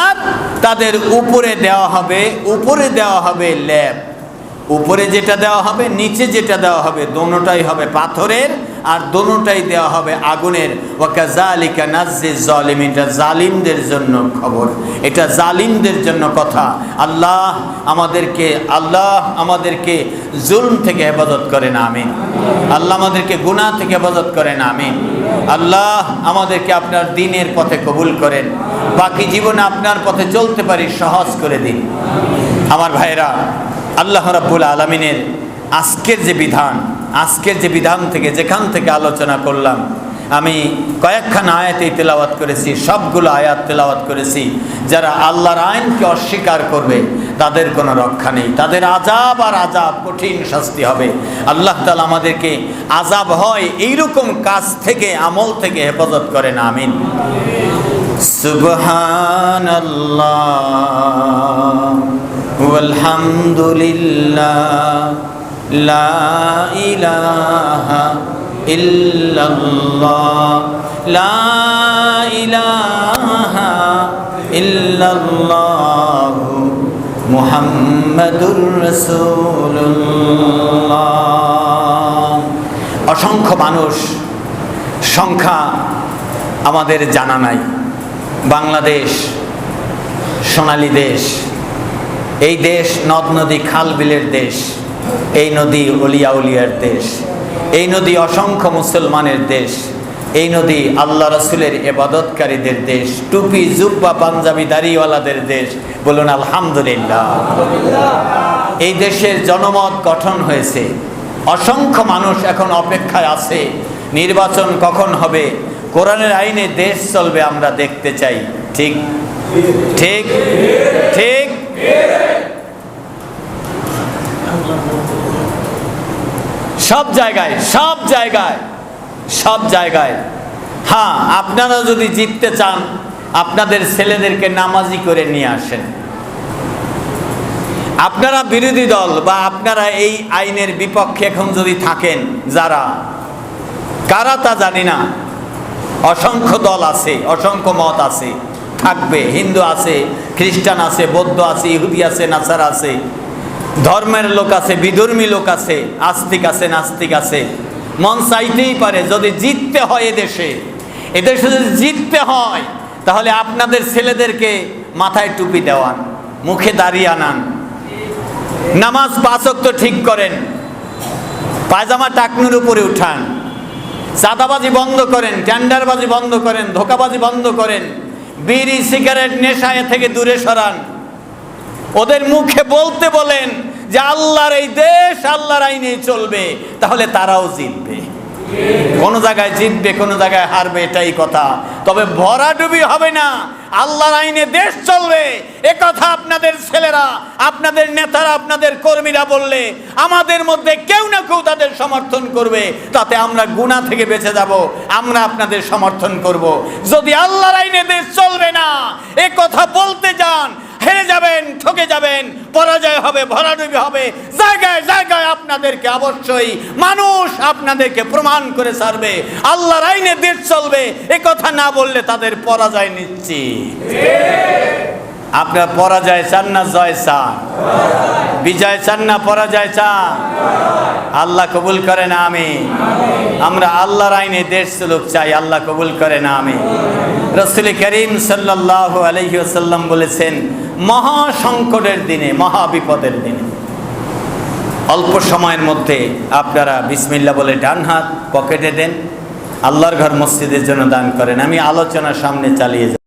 A: আর তাদের উপরে দেওয়া হবে লেপ। উপরে যেটা দেওয়া হবে, নিচে যেটা দেওয়া হবে, দোনোটাই হবে পাথরের আর দোনোটাই দেওয়া হবে আগুনের। ওয়াকাযালিকা নাজ্জিজ জালিমিন, এটা জালিমদের জন্য খবর, এটা জালিমদের জন্য কথা। আল্লাহ আমাদেরকে জুলম থেকে হেফাজত করেন, আমিন। আল্লাহ আমাদেরকে গুনাহ থেকে হেফাজত করেন, আমিন। আল্লাহ আমাদেরকে আপনার দ্বীনের পথে কবুল করেন, বাকি জীবনে আপনার পথে চলতে পারি সহজ করে দিন। আমার ভাইরা, আল্লাহ রাব্বুল আলামিনের আজকের যে বিধান থেকে যেখান থেকে আলোচনা করলাম, আমি কয়েকখানা আয়াতে তেলাওয়াত করেছি, সবগুলো আয়াত তেলাওয়াত করেছি। যারা আল্লাহর আইনকে অস্বীকার করবে তাদের কোনো রক্ষা নেই, তাদের আযাব আর আযাব, কঠিন শাস্তি হবে। আল্লাহ তাআলা আমাদেরকে আযাব হয় এইরকম কাজ থেকে, আমল থেকে হেফাজত করেন, আমিন। সুবহানাল্লাহ ওয়ালহামদুলিল্লাহ লা ইলাহা ইল্লাল্লাহ লা ইলাহা ইল্লাল্লাহ মুহাম্মাদুর রাসূলুল্লাহ। অসংখ্য মানুষ, সংখ্যা আমাদের জানা নাই। বাংলাদেশ সোনালী দেশ, এই দেশ নদ নদী খাল বিলের দেশ, এই নদী অলিয়া উলিয়ার দেশ, এই নদী অসংখ্য মুসলমানের দেশ, এই নদী আল্লাহ রাসূলের ইবাদতকারীদের দেশ, টুপি জুব্বা পাঞ্জাবি দাড়িওয়ালাদের দেশ। বলুন আলহামদুলিল্লাহ। এই দেশের জনমত গঠন হয়েছে, অসংখ্য মানুষ এখন অপেক্ষায় আছে নির্বাচন কখন হবে, কোরআনের আইনে দেশ চলবে, আমরা দেখতে চাই। ঠিক ঠিক ঠিক। সব জায়গায় হ্যাঁ, আপনারা যদি জিততে চান আপনাদের ছেলেদেরকে নামাজি করে নিয়ে আসেন। আপনারা বিরোধী দল বা আপনারা এই আইনের বিপক্ষে এখন যদি থাকেন, যারা কারা তা জানি না, অসংখ্য দল আছে, অসংখ্য মত আছে, থাকবে। হিন্দু আছে, খ্রিস্টান আছে, বৌদ্ধ আছে, ইহুদি আছে, নাসারা আছে, ধর্মের লোক আছে, বিধর্মী লোক আছে, আস্তিক আছে, নাস্তিক আছে। মন চাইতেই পারে যদি জিততে হয় এদেশে যদি জিততে হয়, তাহলে আপনাদের ছেলেদেরকে মাথায় টুপি দেওয়ান, মুখে দাড়ি আনান, নামাজ 5 ওয়াক্ত ঠিক করেন, পায়জামা টাকনুর উপরে উঠান, চাঁদাবাজি বন্ধ করেন, টেন্ডারবাজি বন্ধ করেন, ধোঁকাবাজি বন্ধ করেন, বিড়ি সিগারেট নেশা থেকে দূরে সরান। ওদের মুখে বলতে বলেন যে আল্লাহর এই দেশ আল্লাহর আইনে চলবে, তাহলে তারাও জিতবে। কোন জায়গায় জিতবে, কোন জায়গায় হারবে, এটাই কথা। তবে ভরাডুবি হবে না, আল্লাহর আইনে দেশ চলবে, এ কথা আপনাদের ছেলেরা, আপনাদের নেতারা, আপনাদের কর্মীরা বললে আমাদের মধ্যে কেউ না কেউ তাদের সমর্থন করবে। তাতে আমরা গুনাহ থেকে বেঁচে যাব, আমরা আপনাদের সমর্থন করব। যদি আল্লাহর আইনে দেশ চলবে না এ কথা বলতে যান, হেরে যাবেন, ঠকে যাবেন, পরাজয় হবে, ভরাডুবি হবে। জায়গায় জায়গায় আপনাদেরকে অবশ্যই মানুষ আপনাদেরকে প্রমাণ করে ছাড়বে আল্লাহর আইনে দেশ চলবে। এ কথা না বললে তাদের পরাজয় নিশ্চিত। আপনার পরাজয় চান না জয় চান? বিজয় চান না পরাজয় চান? আল্লাহ কবুল করেন, আমিন। আমরা আল্লাহর আইনে দেশ চলুক চাই, আল্লাহ কবুল করেন, আমিন। রাসূল করিম সাল্লাল্লাহু আলাইহি ওয়াসাল্লাম বলেছেন, মহা সংকটের দিনে, মহা বিপদের দিনে অল্প সময়ের মধ্যে আপনারা বিসমিল্লাহ বলে ডান হাত পকেটে দেন, আল্লাহর ঘর মসজিদের জন্য দান করেন। আমি আলোচনা সামনে চালিয়ে যাব।